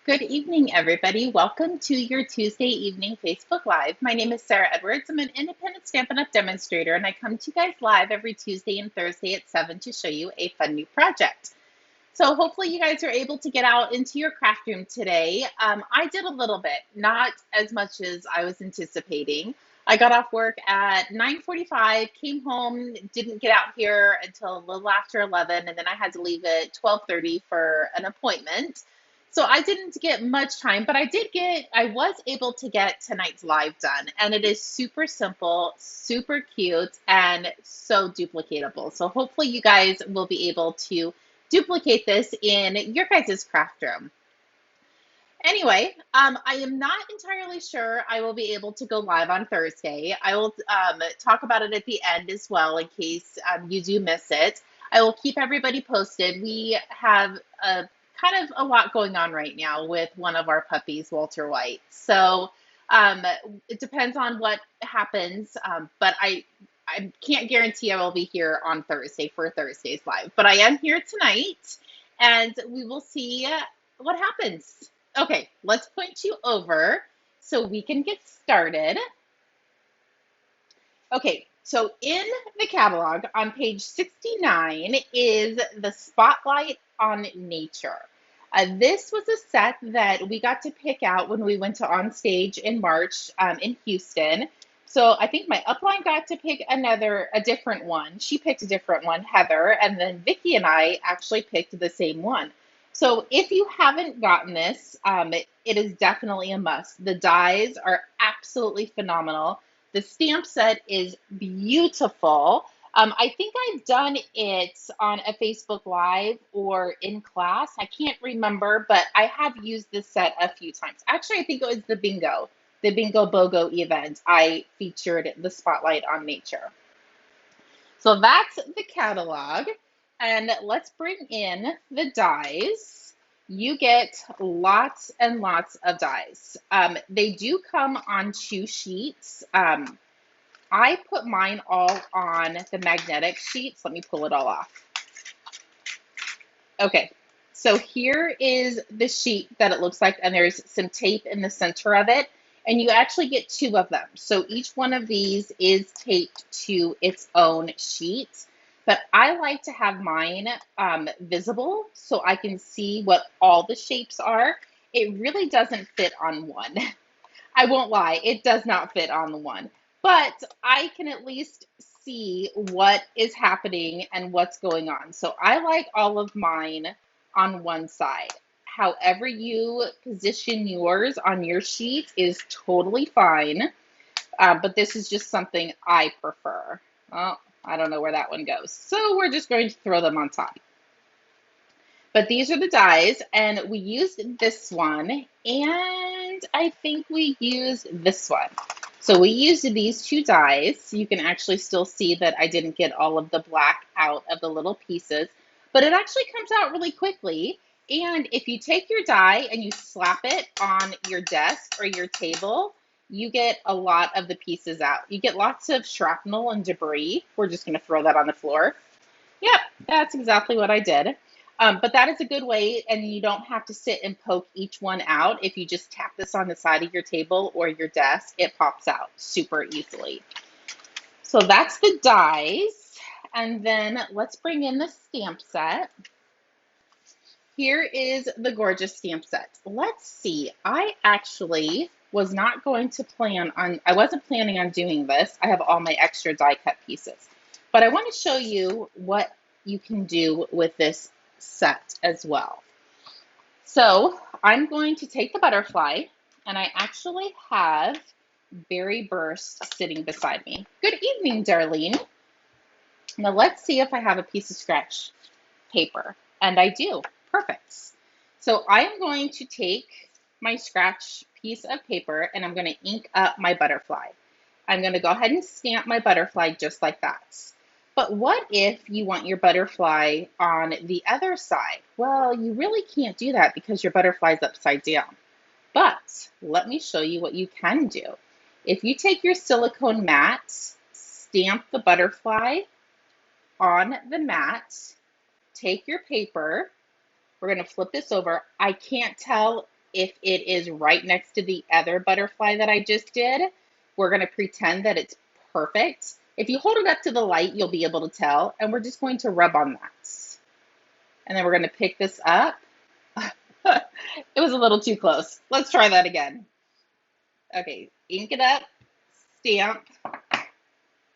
Good evening, everybody. Welcome to your Tuesday evening Facebook Live. My name is Sarah Edwards. I'm an independent Stampin' Up! Demonstrator, and I come to you guys live every Tuesday and Thursday at 7 to show you a fun new project. So hopefully you guys are able to get out into your craft room today. I did a little bit, not as much as I was anticipating. I got off work at 9:45, came home, didn't get out here until a little after 11, and then I had to leave at 12:30 for an appointment. So I didn't get much time, but I was able to get tonight's live done, and it is super simple, super cute, and so duplicatable. So hopefully you guys will be able to duplicate this in your guys' craft room. Anyway, I am not entirely sure I will be able to go live on Thursday. I will talk about it at the end as well in case you do miss it. I will keep everybody posted. We have a kind of a lot going on right now with one of our puppies, Walter White. So um, it depends on what happens, but I can't guarantee I will be here on Thursday for Thursday's live. But I am here tonight, and we will see what happens. Okay, let's point you over so we can get started. Okay, so in the catalog on page 69 is the Spotlight on Nature. This was a set that we got to pick out when we went to On Stage in March in Houston. So I think my upline got to pick a different one. She picked a different one, Heather, and then Vicky and I actually picked the same one. So if you haven't gotten this, it is definitely a must. The dies are absolutely phenomenal. The stamp set is beautiful. I think I've done it on a Facebook Live or in class. I can't remember, but I have used this set a few times. Actually, I think it was the Bingo BOGO event. I featured the Spotlight on Nature. So that's the catalog. And let's bring in the dies. You get lots and lots of dies. They do come on 2 sheets. I put mine all on the magnetic sheets. Let me pull it all off. Okay, so here is the sheet that it looks like, and there's some tape in the center of it, and you actually get 2 of them. So each one of these is taped to its own sheet, but I like to have mine visible so I can see what all the shapes are. It really doesn't fit on one. I won't lie, it does not fit on the one, but I can at least see what is happening and what's going on. So I like all of mine on one side. However you position yours on your sheet is totally fine, but this is just something I prefer. Oh, I don't know where that one goes. So we're just going to throw them on top. But these are the dies, and we used this one, and I think we used this one. So we used these 2 dies. You can actually still see that I didn't get all of the black out of the little pieces, but it actually comes out really quickly. And if you take your die and you slap it on your desk or your table, you get a lot of the pieces out. You get lots of shrapnel and debris. We're just going to throw that on the floor. Yep, that's exactly what I did. But that is a good way, and you don't have to sit and poke each one out. If you just tap this on the side of your table or your desk, it pops out super easily. So that's the dies. And then let's bring in the stamp set. Here is the gorgeous stamp set. Let's see. I actually was not going to I wasn't planning on doing this. I have all my extra die cut pieces. But I want to show you what you can do with this set as well. So I'm going to take the butterfly, and I actually have Berry Burst sitting beside me. Good evening, Darlene. Now let's see if I have a piece of scratch paper, and I do. Perfect. So I am going to take my scratch piece of paper, and I'm going to ink up my butterfly. I'm going to go ahead and stamp my butterfly just like that. But what if you want your butterfly on the other side? Well, you really can't do that because your butterfly is upside down. But let me show you what you can do. If you take your silicone mat, stamp the butterfly on the mat, take your paper, we're going to flip this over. I can't tell if it is right next to the other butterfly that I just did, we're going to pretend that it's perfect. If you hold it up to the light, you'll be able to tell, and we're just going to rub on that. And then we're going to pick this up. It was a little too close. Let's try that again. Okay, ink it up, stamp.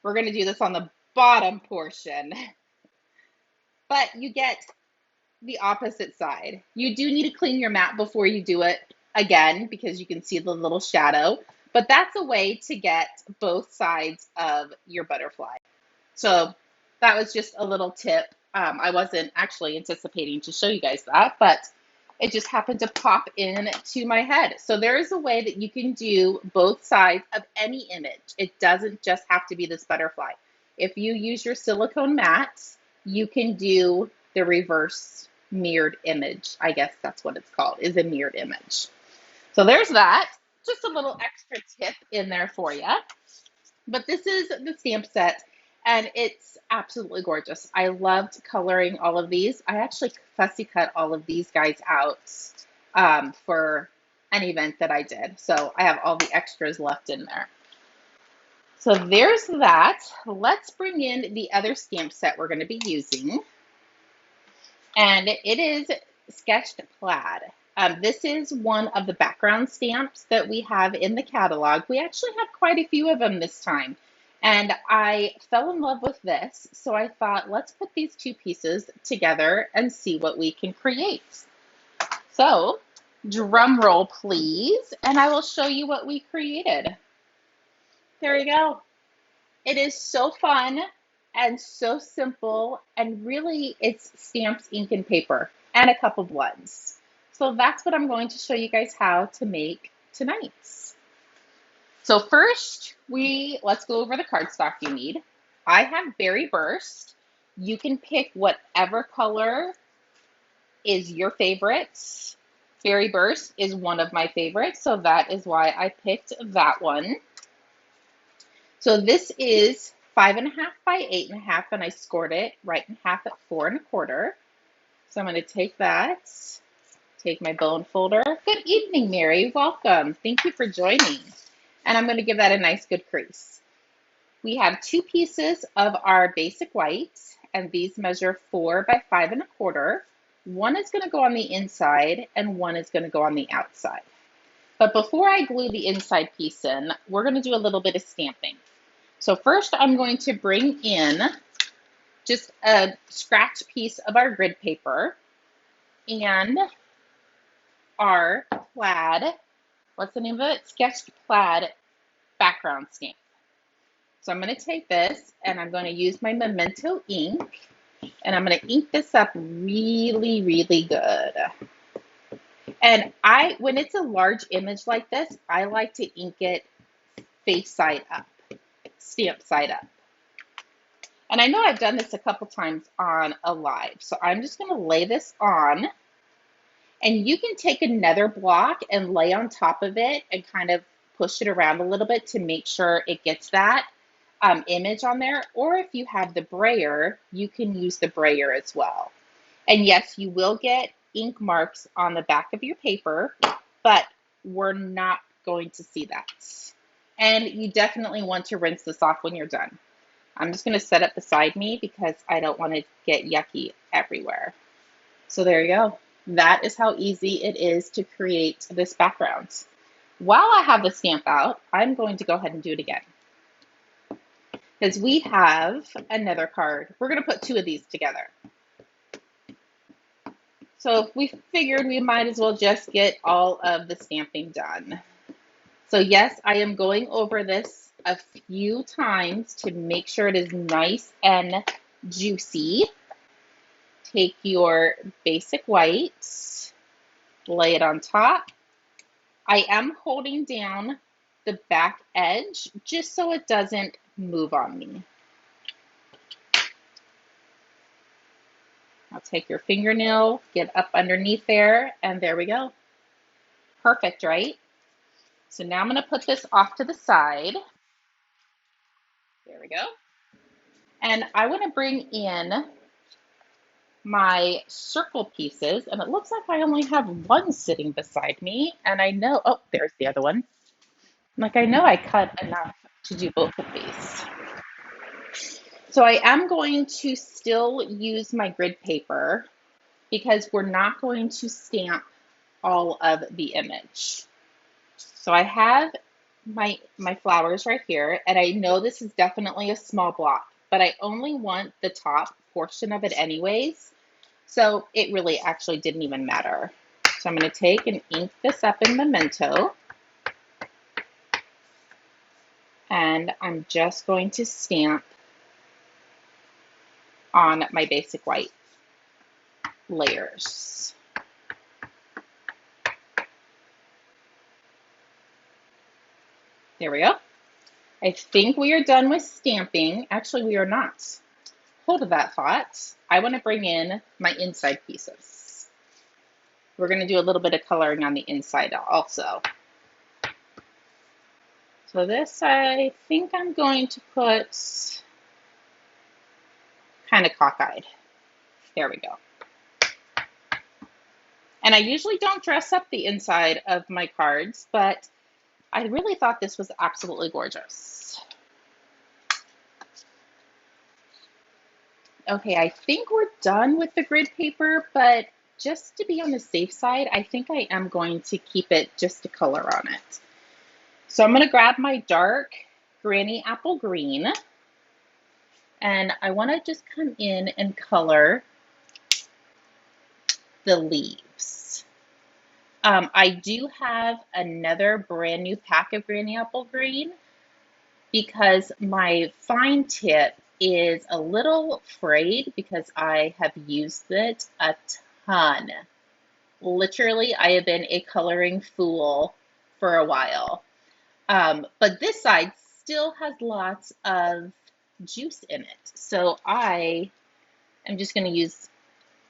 We're going to do this on the bottom portion, but you get the opposite side. You do need to clean your mat before you do it again because you can see the little shadow, but that's a way to get both sides of your butterfly. So that was just a little tip. I wasn't actually anticipating to show you guys that, but it just happened to pop into my head. So there is a way that you can do both sides of any image. It doesn't just have to be this butterfly. If you use your silicone mats, you can do the reverse mirrored image. I guess that's what it's called, is a mirrored image. So there's that. Just a little extra tip in there for you. But this is the stamp set, and it's absolutely gorgeous. I loved coloring all of these. I actually fussy cut all of these guys out for an event that I did. So I have all the extras left in there. So there's that. Let's bring in the other stamp set we're going to be using. And it is Sketched Plaid. This is one of the background stamps that we have in the catalog. We actually have quite a few of them this time. And I fell in love with this, so I thought, let's put these two pieces together and see what we can create. So, drum roll, please, and I will show you what we created. There we go. It is so fun and so simple, and really it's stamps, ink, and paper, and a couple blends. So that's what I'm going to show you guys how to make tonight. So first, let's go over the cardstock you need. I have Berry Burst. You can pick whatever color is your favorite. Berry Burst is one of my favorites, so that is why I picked that one. So this is 5.5 by 8.5, and I scored it right in half at 4 1/4. So I'm going to take that, take my bone folder. Good evening, Mary. Welcome. Thank you for joining. And I'm going to give that a nice good crease. We have 2 pieces of our basic white, and these measure 4 by 5 1/4. One is going to go on the inside, and one is going to go on the outside. But before I glue the inside piece in, we're going to do a little bit of stamping. So first I'm going to bring in just a scratch piece of our grid paper and our plaid, what's the name of it? Sketched Plaid background stamp. So I'm going to take this and I'm going to use my Memento ink, and I'm going to ink this up really, really good. And when it's a large image like this, I like to ink it face side up, stamp side up. And I know I've done this a couple times on a live, so I'm just going to lay this on, and you can take another block and lay on top of it and kind of push it around a little bit to make sure it gets that image on there. Or if you have the brayer, you can use the brayer as well. And yes, you will get ink marks on the back of your paper, but we're not going to see that. And you definitely want to rinse this off when you're done. I'm just going to set it beside me because I don't want to get yucky everywhere. So there you go. That is how easy it is to create this background. While I have the stamp out, I'm going to go ahead and do it again, because we have another card. We're going to put 2 of these together. So we figured we might as well just get all of the stamping done. So yes, I am going over this a few times to make sure it is nice and juicy. Take your basic white, lay it on top. I am holding down the back edge just so it doesn't move on me. I'll take your fingernail, get up underneath there, and there we go. Perfect, right? So now I'm going to put this off to the side. There we go. And I want to bring in my circle pieces, and it looks like I only have one sitting beside me, and I know, oh, there's the other one. Like I know I cut enough to do both of these. So I am going to still use my grid paper because we're not going to stamp all of the image. So I have my flowers right here, and I know this is definitely a small block, but I only want the top portion of it anyways. So it really actually didn't even matter. So I'm going to take and ink this up in Memento. And I'm just going to stamp on my basic white layers. There we go. I think we are done with stamping. Actually, we are not. Hold that thought. I want to bring in my inside pieces. We're going to do a little bit of coloring on the inside also. So this, I think I'm going to put kind of cockeyed. There we go. And I usually don't dress up the inside of my cards, but I really thought this was absolutely gorgeous. Okay, I think we're done with the grid paper, but just to be on the safe side, I think I am going to keep it just a color on it. So I'm going to grab my dark Granny Apple Green, and I want to just come in and color the leaves. I do have another brand new pack of Granny Apple Green because my fine tip is a little frayed because I have used it a ton. Literally, I have been a coloring fool for a while. But this side still has lots of juice in it. So I am just going to use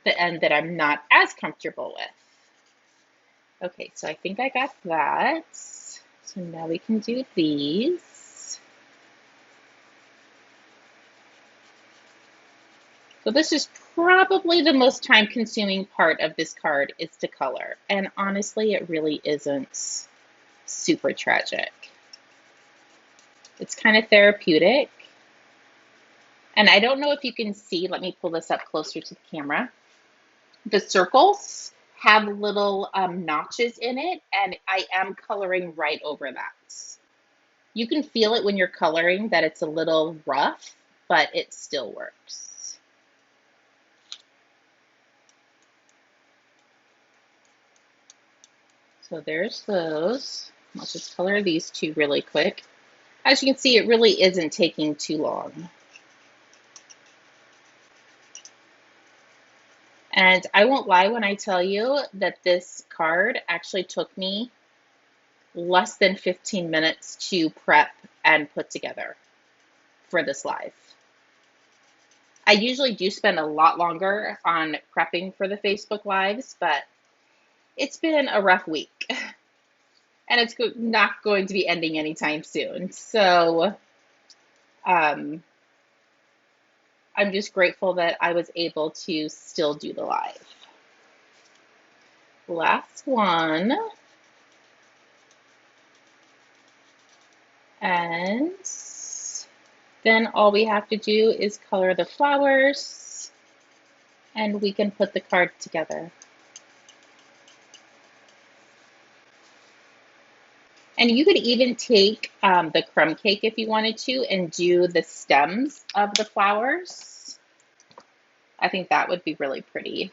the end that I'm not as comfortable with. Okay, so I think I got that. So now we can do these. So this is probably the most time-consuming part of this card is to color. And honestly, it really isn't super tragic. It's kind of therapeutic. And I don't know if you can see, let me pull this up closer to the camera. The circles have little notches in it, and I am coloring right over that. You can feel it when you're coloring that it's a little rough, but it still works. So there's those. Let's just color these two really quick. As you can see, it really isn't taking too long. And I won't lie when I tell you that this card actually took me less than 15 minutes to prep and put together for this live. I usually do spend a lot longer on prepping for the Facebook Lives, but it's been a rough week. And it's not going to be ending anytime soon. So I'm just grateful that I was able to still do the live. Last one. And then all we have to do is color the flowers and we can put the card together. And you could even take the crumb cake if you wanted to and do the stems of the flowers. I think that would be really pretty.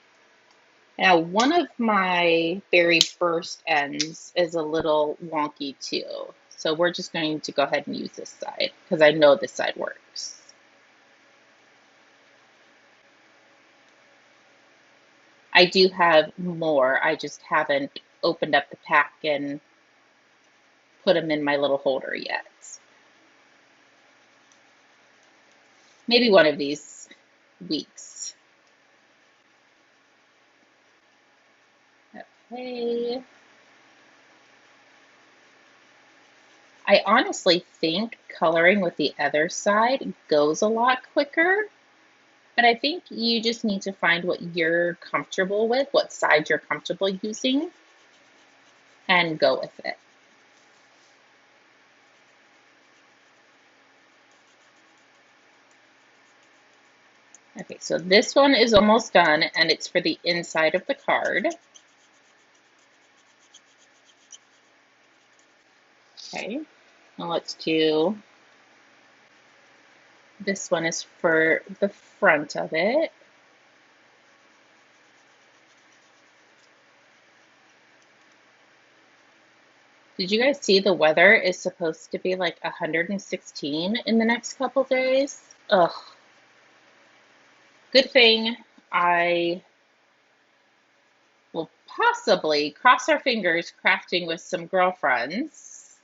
Now, one of my very first ends is a little wonky too. So we're just going to go ahead and use this side because I know this side works. I do have more. I just haven't opened up the pack and put them in my little holder yet. Maybe one of these weeks. Okay. I honestly think coloring with the other side goes a lot quicker But I think you just need to find what you're comfortable with, what side you're comfortable using, and go with it. Okay, so this one is almost done, and it's for the inside of the card. Okay, now let's do, this one is for the front of it. Did you guys see the weather is supposed to be like 116 in the next couple days? Ugh. Good thing I will possibly cross our fingers crafting with some girlfriends,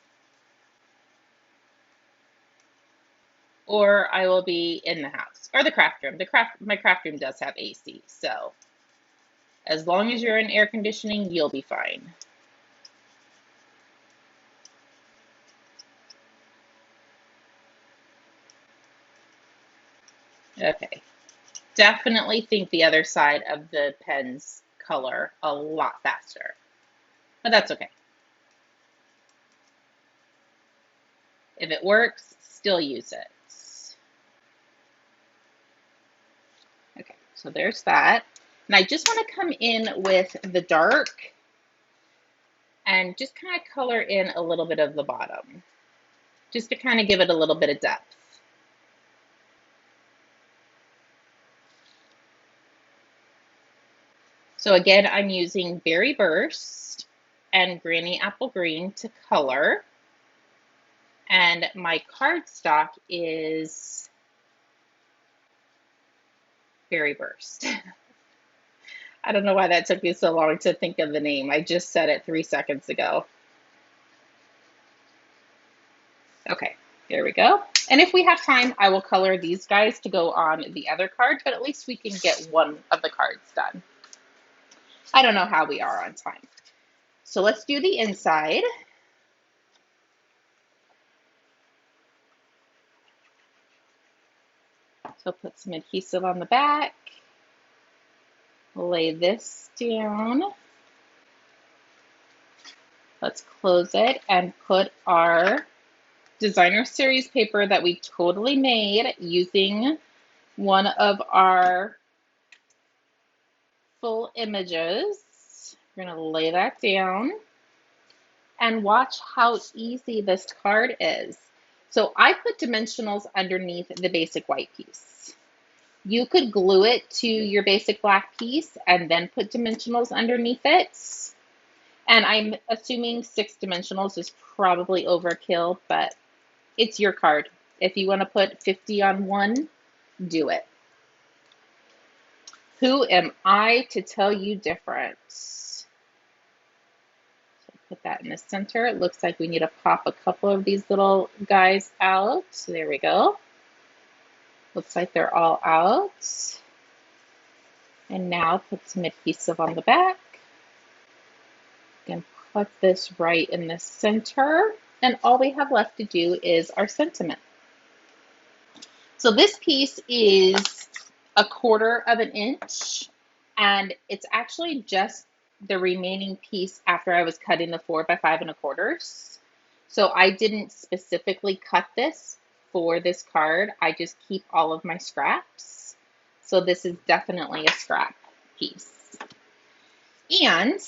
or I will be in the house or the craft room. My craft room does have AC, so as long as you're in air conditioning, you'll be fine. Okay. Definitely think the other side of the pens color a lot faster, but that's okay. If it works, still use it. Okay, so there's that. And I just want to come in with the dark and just kind of color in a little bit of the bottom, just to kind of give it a little bit of depth. So again, I'm using Berry Burst and Granny Apple Green to color. And my cardstock is Berry Burst. I don't know why that took me so long to think of the name. I just said it 3 seconds ago. Okay, there we go. And if we have time, I will color these guys to go on the other card, but at least we can get one of the cards done. I don't know how we are on time. So let's do the inside. So put some adhesive on the back. Lay this down. Let's close it and put our designer series paper that we totally made using one of our full images. We're going to lay that down and watch how easy this card is. So I put dimensionals underneath the basic white piece. You could glue it to your basic black piece and then put dimensionals underneath it. And I'm assuming 6 dimensionals is probably overkill, but it's your card. If you want to put 50 on one, do it. Who am I to tell you different? So put that in the center. It looks like we need to pop a couple of these little guys out. So there we go. Looks like they're all out. And now put some adhesive on the back. And put this right in the center. And all we have left to do is our sentiment. So this piece is 1/4 of an inch, and it's actually just the remaining piece after I was cutting the 4 by 5 1/4. So I didn't specifically cut this for this card. I just keep all of my scraps. So this is definitely a scrap piece. And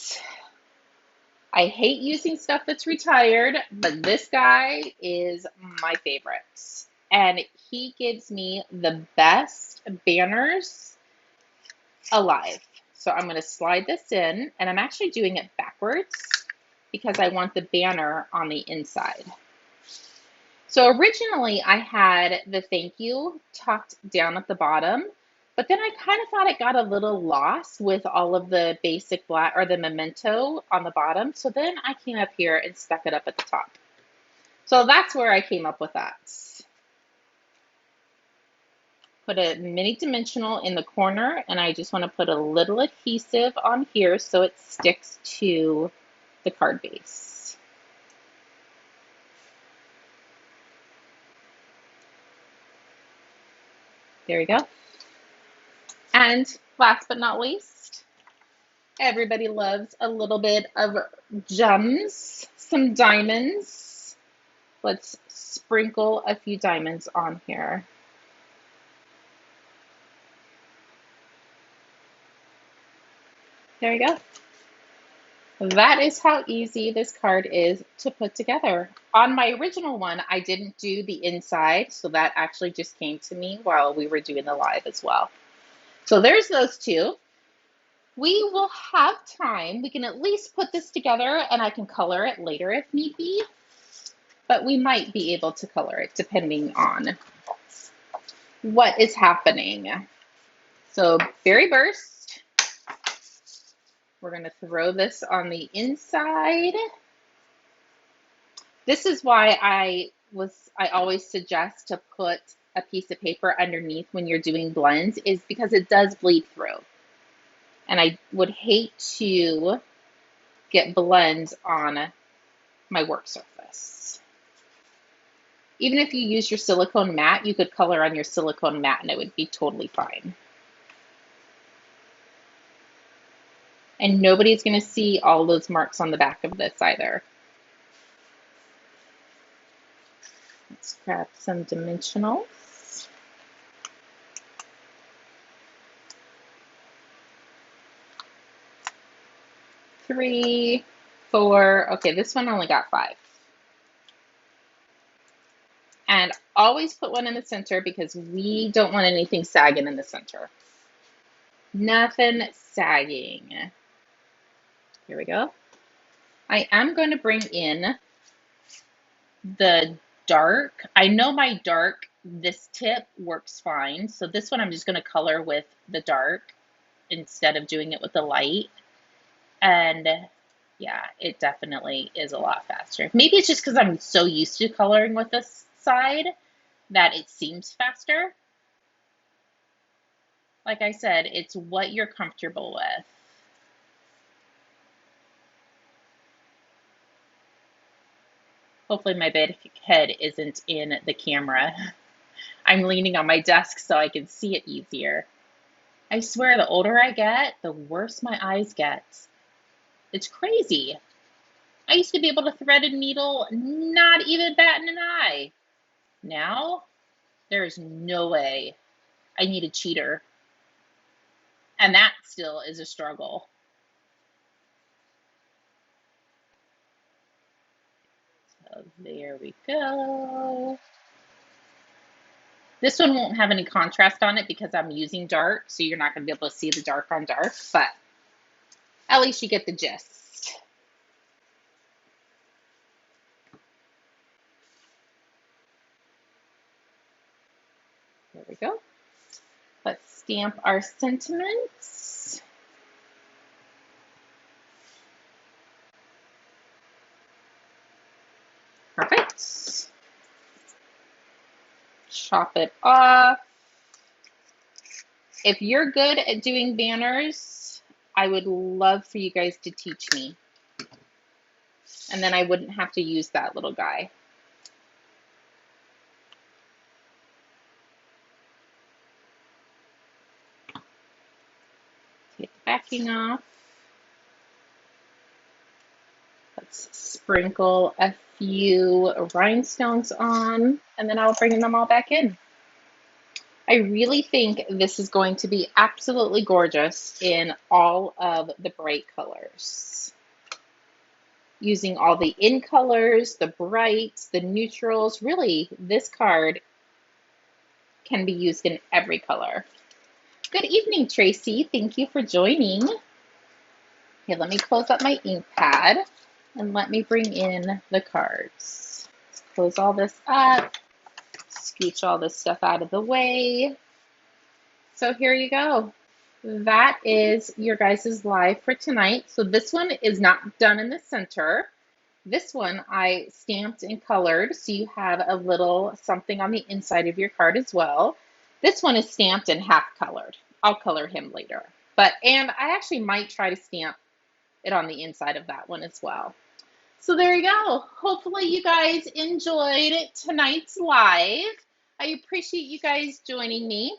I hate using stuff that's retired, but this guy is my favorite. And he gives me the best banners alive. So I'm going to slide this in, and I'm actually doing it backwards because I want the banner on the inside. So originally I had the thank you tucked down at the bottom, but then I kind of thought it got a little lost with all of the basic black or the memento on the bottom. So then I came up here and stuck it up at the top. So that's where I came up with that. Put a mini dimensional in the corner, and I just want to put a little adhesive on here so it sticks to the card base. There we go. And last but not least, everybody loves a little bit of gems, some diamonds. Let's sprinkle a few diamonds on here. There you go. That is how easy this card is to put together. On my original one, I didn't do the inside, so that actually just came to me while we were doing the live as well. So there's those two. We will have time. We can at least put this together and I can color it later if need be, but we might be able to color it depending on what is happening. So berry burst. We're going to throw this on the inside. This is why I always suggest to put a piece of paper underneath when you're doing blends, is because it does bleed through. And I would hate to get blends on my work surface. Even if you use your silicone mat, you could color on your silicone mat and it would be totally fine. And nobody's going to see all those marks on the back of this either. Let's grab some dimensionals. Three, four. Okay, this one only got 5. And always put one in the center because we don't want anything sagging in the center. Nothing sagging. Here we go. I am going to bring in the dark. I know my dark, this tip works fine. So this one I'm just going to color with the dark instead of doing it with the light. And yeah, it definitely is a lot faster. Maybe it's just because I'm so used to coloring with this side that it seems faster. Like I said, it's what you're comfortable with. Hopefully my head isn't in the camera. I'm leaning on my desk so I can see it easier. I swear, the older I get, the worse my eyes get. It's crazy. I used to be able to thread a needle, not even batting an eye. Now, there's no way. I need a cheater. And that still is a struggle. So there we go. This one won't have any contrast on it because I'm using dark, so you're not going to be able to see the dark on dark, but at least you get the gist. There we go. Let's stamp our sentiments. Perfect. Chop it off. If you're good at doing banners, I would love for you guys to teach me. And then I wouldn't have to use that little guy. Take the backing off. Let's sprinkle a few rhinestones on, and then I'll bring them all back in. I really think this is going to be absolutely gorgeous in all of the bright colors. Using all the in colors, the brights, the neutrals. Really, this card can be used in every color. Good evening, Tracy. Thank you for joining. Okay, let me close up my ink pad and let me bring in the cards. Let's close all this up. Scooch all this stuff out of the way. So here you go. That is your guys' live for tonight. So this one is not done in the center. This one I stamped and colored, so you have a little something on the inside of your card as well. This one is stamped and half colored. I'll color him later. And I actually might try to stamp it on the inside of that one as well. So there you go. Hopefully you guys enjoyed tonight's live. I appreciate you guys joining me.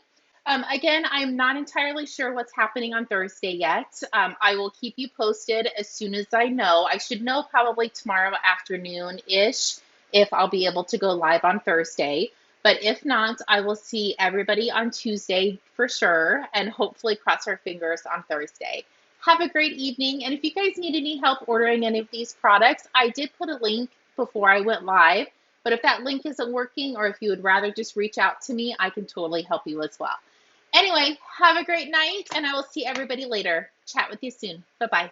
Again, I'm not entirely sure what's happening on Thursday yet. I will keep you posted as soon as I know. I should know probably tomorrow afternoon-ish if I'll be able to go live on Thursday. But if not, I will see everybody on Tuesday for sure, and hopefully cross our fingers on Thursday. Have a great evening. And if you guys need any help ordering any of these products, I did put a link before I went live. But if that link isn't working, or if you would rather just reach out to me, I can totally help you as well. Anyway, have a great night, and I will see everybody later. Chat with you soon. Bye-bye.